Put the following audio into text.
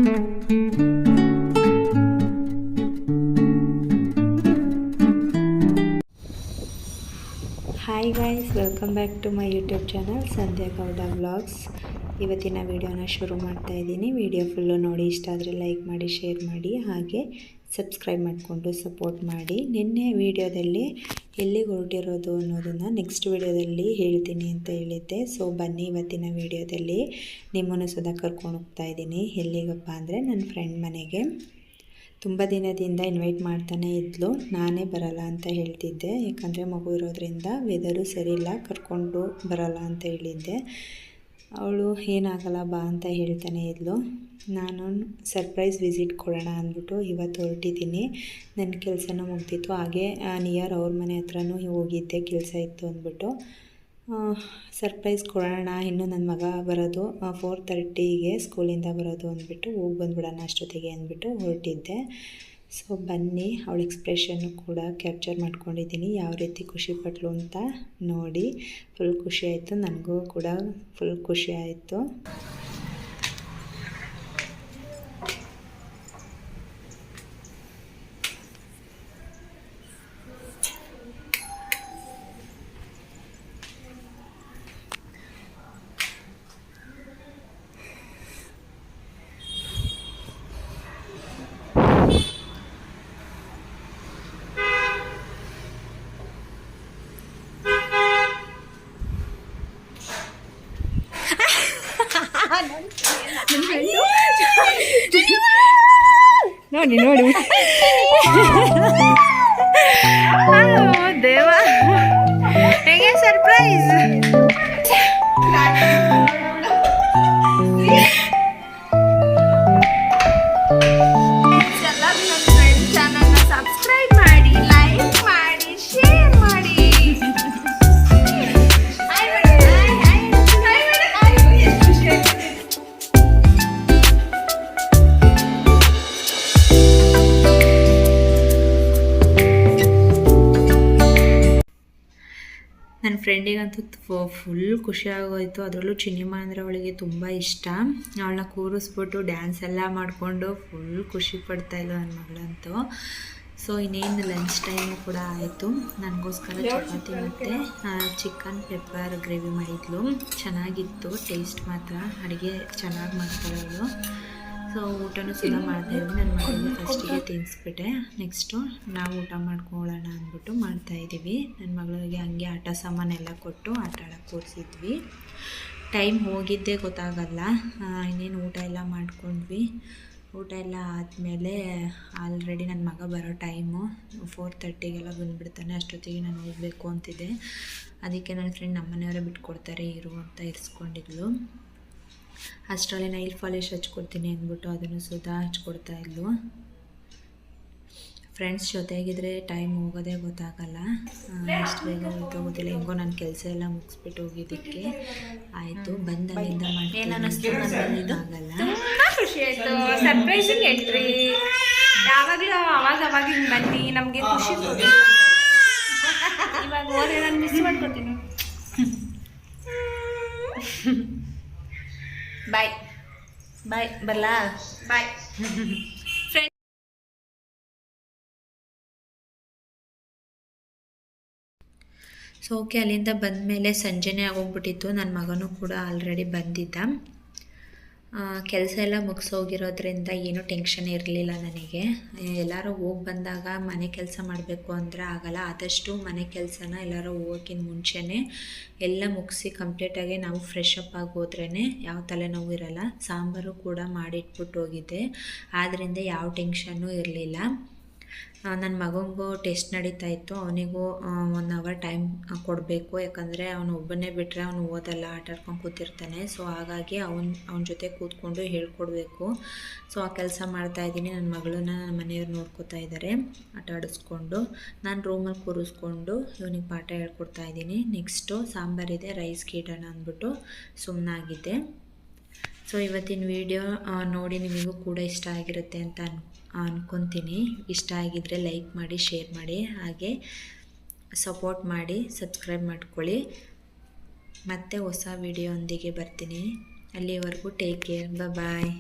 Hi guys, welcome back to my YouTube channel Sandhya Gowda vlogs. ಇವತ್ತಿನ ವಿಡಿಯೋನ ಶುರು ಮಾಡ್ತಾ ಇದ್ದೀನಿ. ವಿಡಿಯೋ ಫುಲ್ಲು ನೋಡಿ, ಇಷ್ಟ ಆದರೆ ಲೈಕ್ ಮಾಡಿ, ಶೇರ್ ಮಾಡಿ, ಹಾಗೆ ಸಬ್ಸ್ಕ್ರೈಬ್ ಮಾಡಿಕೊಂಡು ಸಪೋರ್ಟ್ ಮಾಡಿ. ನಿನ್ನೆ ವಿಡಿಯೋದಲ್ಲಿ ಎಲ್ಲಿಗೆ ಹೊರಟಿರೋದು ಅನ್ನೋದನ್ನು ನೆಕ್ಸ್ಟ್ ವಿಡಿಯೋದಲ್ಲಿ ಹೇಳ್ತೀನಿ ಅಂತ ಹೇಳಿದ್ದೆ. ಸೊ ಬನ್ನಿ, ಇವತ್ತಿನ ವಿಡಿಯೋದಲ್ಲಿ ನಿಮ್ಮನ್ನು ಸುಧಾ ಕರ್ಕೊಂಡು ಹೋಗ್ತಾ ಇದ್ದೀನಿ. ಎಲ್ಲಿಗಪ್ಪ ಅಂದರೆ ನನ್ನ ಫ್ರೆಂಡ್ ಮನೆಗೆ. ತುಂಬ ದಿನದಿಂದ ಇನ್ವೈಟ್ ಮಾಡ್ತಾನೆ ಇದ್ಲು, ನಾನೇ ಬರಲ್ಲ ಅಂತ ಹೇಳ್ತಿದ್ದೆ. ಯಾಕಂದರೆ ಮಗು ಇರೋದ್ರಿಂದ ವೆದರು ಸರಿ ಇಲ್ಲ, ಕರ್ಕೊಂಡು ಬರಲ್ಲ ಅಂತ ಹೇಳಿದ್ದೆ. ಅವಳು ಏನಾಗಲ್ಲ ಬಾ ಅಂತ ಹೇಳ್ತಾನೆ ಇದ್ಲು. ನಾನು ಸರ್ಪ್ರೈಸ್ ವಿಸಿಟ್ ಕೊಡೋಣ ಅಂದ್ಬಿಟ್ಟು ಇವತ್ತು ಹೊರಟಿದ್ದೀನಿ. ನನ್ನ ಕೆಲಸನೂ ಮುಗ್ದಿತ್ತು. ಹಾಗೆ ನಿಯರ್ ಅವ್ರ ಮನೆ ಹತ್ರನೂ ಹೋಗಿದ್ದೆ, ಕೆಲಸ ಇತ್ತು ಅಂದ್ಬಿಟ್ಟು. ಸರ್ಪ್ರೈಸ್ ಕೊಡೋಣ, ಇನ್ನು ನನ್ನ ಮಗ ಬರೋದು 4:30ಗೆ ಸ್ಕೂಲಿಂದ ಬರೋದು ಅಂದ್ಬಿಟ್ಟು ಹೋಗಿ ಬಂದುಬಿಡೋಣ ಅಷ್ಟೊತ್ತಿಗೆ ಅಂದ್ಬಿಟ್ಟು ಹೊರಟಿದ್ದೆ. ಸೊ ಬನ್ನಿ, ಅವಳ ಎಕ್ಸ್ಪ್ರೆಷನ್ನು ಕೂಡ ಕ್ಯಾಪ್ಚರ್ ಮಾಡ್ಕೊಂಡಿದ್ದೀನಿ, ಯಾವ ರೀತಿ ಖುಷಿಪಟ್ಲು ಅಂತ ನೋಡಿ. ಫುಲ್ ಖುಷಿ ಆಯಿತು, ನನಗೂ ಕೂಡ ಫುಲ್ ಖುಷಿ ಆಯಿತು. ನೋಡಿ ನೋಡಿ ದೇವ, ಹೇಗೆ ಸರ್ಪ್ರೈಸ್. ಸಬ್ಸ್ಕ್ರೈಬ್ ಮಾಡಿ, ಲೈಕ್ ಮಾಡಿ, ಶೇರ್ ಮಾಡಿ. ನನ್ನ ಫ್ರೆಂಡಿಗಂತೂ ಫುಲ್ ಖುಷಿ ಆಗೋಯಿತು. ಅದರಲ್ಲೂ ಚಿನ್ನಿಮಾ ಅಂದರೆ ಅವಳಿಗೆ ತುಂಬ ಇಷ್ಟ. ಅವಳನ್ನ ಕೂರಿಸ್ಬಿಟ್ಟು ಡ್ಯಾನ್ಸ್ ಎಲ್ಲ ಮಾಡಿಕೊಂಡು ಫುಲ್ ಖುಷಿ ಪಡ್ತಾಯಿದ್ಲು ನನ್ನ ಮಗಳಂತೂ. ಸೊ ಇನ್ನೇನು ಲಂಚ್ ಟೈಮು ಕೂಡ ಆಯಿತು. ನನಗೋಸ್ಕರ ಚಪಾತಿ ಮತ್ತು ಚಿಕನ್ ಪೆಪ್ಪರ್ ಗ್ರೇವಿ ಮಾಡಿದ್ಲು. ಚೆನ್ನಾಗಿತ್ತು, ಟೇಸ್ಟ್ ಮಾತ್ರ. ಅಡುಗೆ ಚೆನ್ನಾಗಿ ಮಾಡ್ತಾಳೆ ಅವಳು. ಸೊ ಊಟನೂ ಸುಧಾ ಮಾಡ್ತಾಯಿದ್ವಿ. ನನ್ನ ಮಗಳಿಗೆ ಫಸ್ಟಿಗೆ ತಿನ್ನಿಸ್ಬಿಟ್ಟೆ. ನೆಕ್ಸ್ಟು ನಾವು ಊಟ ಮಾಡ್ಕೊಳ್ಳೋಣ ಅಂದ್ಬಿಟ್ಟು ಮಾಡ್ತಾಯಿದ್ದೀವಿ. ನನ್ನ ಮಗಳಿಗೆ ಹಂಗೆ ಆಟ ಸಾಮಾನೆಲ್ಲ ಕೊಟ್ಟು ಆಟ ಆಡೋಕ್ಕೆ ಕೂರಿಸಿದ್ವಿ. ಟೈಮ್ ಹೋಗಿದ್ದೇ ಗೊತ್ತಾಗಲ್ಲ. ಇನ್ನೇನು ಊಟ ಎಲ್ಲ ಮಾಡ್ಕೊಂಡ್ವಿ. ಊಟ ಎಲ್ಲ ಆದಮೇಲೆ ಆಲ್ರೆಡಿ ನನ್ನ ಮಗ ಬರೋ ಟೈಮು 4:30ಗೆಲ್ಲ ಬಂದುಬಿಡ್ತಾನೆ. ಅಷ್ಟೊತ್ತಿಗೆ ನಾನು ಹೋಗಬೇಕು ಅಂತಿದ್ದೆ. ಅದಕ್ಕೆ ನನ್ನ ಫ್ರೆಂಡ್ ನಮ್ಮನೆಯವರೇ ಬಿಟ್ಕೊಡ್ತಾರೆ ಇರು ಅಂತ ಇರಿಸ್ಕೊಂಡಿದ್ಲು. ಅಷ್ಟರಲ್ಲಿ ನೈಲ್ ಪಾಲಿಶ್ ಹಚ್ಕೊಡ್ತೀನಿ ಅಂದ್ಬಿಟ್ಟು ಅದನ್ನು ಸುಧಾ ಹಚ್ಕೊಡ್ತಾಯಿದ್ಲು. ಫ್ರೆಂಡ್ಸ್ ಜೊತೆಗಿದ್ರೆ ಟೈಮ್ ಹೋಗೋದೇ ಗೊತ್ತಾಗಲ್ಲ, ಎಷ್ಟು ಬೇಗ ಹೋಗ್ತಾ ಗೊತ್ತಿಲ್ಲ. ಹೆಂಗೋ ನನ್ನ ಕೆಲಸ ಎಲ್ಲ ಮುಗಿಸ್ಬಿಟ್ಟು ಹೋಗಿದ್ದಕ್ಕೆ ಆಯಿತು. ಬಂದಲ್ಲಿಂದ ಆಗಲ್ಲ. ಖುಷಿ ಆಯಿತು. Surprising entry. ಯಾವಾಗಲೂ ಅವಾಗ ಹಿಂಗೆ ಬನ್ನಿ, ನಮಗೆ ಖುಷಿ. ಇವಾಗ ಹೋದ್ರೆ ನಾನು ಮಿಸ್ ಮಾಡ್ಕೊತೀನಿ. ಬಾಯ್ ಬಾಯ್, ಬರಲಾ? ಬಾಯ್. ಸೊ ಓಕೆ, ಅಲ್ಲಿಂದ ಬಂದಮೇಲೆ ಸಂಜೆನೇ ಆಗೋಗ್ಬಿಟ್ಟಿತ್ತು. ನನ್ನ ಮಗನೂ ಕೂಡ ಆಲ್ರೆಡಿ ಬಂದಿದ್ದ. ಕೆಲಸ ಎಲ್ಲ ಮುಗಿಸೋಗಿರೋದ್ರಿಂದ ಏನೂ ಟೆನ್ಷನ್ ಇರಲಿಲ್ಲ ನನಗೆ. ಎಲ್ಲರೂ ಹೋಗಿ ಬಂದಾಗ ಮನೆ ಕೆಲಸ ಮಾಡಬೇಕು ಅಂದರೆ ಆಗಲ್ಲ. ಆದಷ್ಟು ಮನೆ ಕೆಲಸನ ಎಲ್ಲರೂ ಹೋಗೋಕ್ಕಿಂತ ಮುಂಚೆನೇ ಎಲ್ಲ ಮುಗಿಸಿ ಕಂಪ್ಲೀಟಾಗಿ ನಾವು ಫ್ರೆಶ್ ಅಪ್ ಆಗಿ ಹೋದ್ರೇ ಯಾವ ತಲೆನೋವು ಇರಲ್ಲ. ಸಾಂಬಾರು ಕೂಡ ಮಾಡಿಟ್ಬಿಟ್ಟು ಹೋಗಿದ್ದೆ, ಆದ್ದರಿಂದ ಯಾವ ಟೆನ್ಷನ್ನೂ ಇರಲಿಲ್ಲ. ನನ್ನ ಮಗನಿಗೂ ಟೆಸ್ಟ್ ನಡೀತಾ ಇತ್ತು. ಅವನಿಗೂ 1 ಅವರ್ ಟೈಮ್ ಕೊಡಬೇಕು. ಯಾಕಂದರೆ ಅವನು ಒಬ್ಬನೇ ಬಿಟ್ಟರೆ ಅವನು ಓದಲ್ಲ, ಆಟ ಆಡ್ಕೊಂಡು ಕೂತಿರ್ತಾನೆ. ಸೊ ಹಾಗಾಗಿ ಅವನ ಜೊತೆ ಕೂತ್ಕೊಂಡು ಹೇಳ್ಕೊಡ್ಬೇಕು. ಸೊ ಆ ಕೆಲಸ ಮಾಡ್ತಾಯಿದ್ದೀನಿ. ನನ್ನ ಮಗಳನ್ನ ನನ್ನ ಮನೆಯವ್ರು ನೋಡ್ಕೋತಾ ಇದ್ದಾರೆ ಆಟ ಆಡಿಸ್ಕೊಂಡು. ನಾನು ರೂಮಲ್ಲಿ ಕೂರಿಸ್ಕೊಂಡು ಇವನಿಗೆ ಪಾಠ ಹೇಳ್ಕೊಡ್ತಾಯಿದ್ದೀನಿ. ನೆಕ್ಸ್ಟು ಸಾಂಬಾರಿದೆ, ರೈಸ್ಗೆ ಇಡೋಣ ಅಂದ್ಬಿಟ್ಟು ಸುಮ್ಮನಾಗಿದ್ದೆ. ಸೊ ಇವತ್ತಿನ ವಿಡಿಯೋ ನೋಡಿ ನಿಮಗೂ ಕೂಡ ಇಷ್ಟ ಆಗಿರುತ್ತೆ ಅಂತ ಅನ್ಕೊತೀನಿ. ಇಷ್ಟ ಆಗಿದ್ದರೆ ಲೈಕ್ ಮಾಡಿ, ಶೇರ್ ಮಾಡಿ, ಹಾಗೆ ಸಪೋರ್ಟ್ ಮಾಡಿ, ಸಬ್ಸ್ಕ್ರೈಬ್ ಮಾಡ್ಕೊಳ್ಳಿ. ಮತ್ತೆ ಹೊಸ ವಿಡಿಯೋ ಒಂದಿಗೆ ಬರ್ತೀನಿ. ಅಲ್ಲಿವರೆಗೂ ಟೇಕ್ ಕೇರ್, ಬಾಯ್.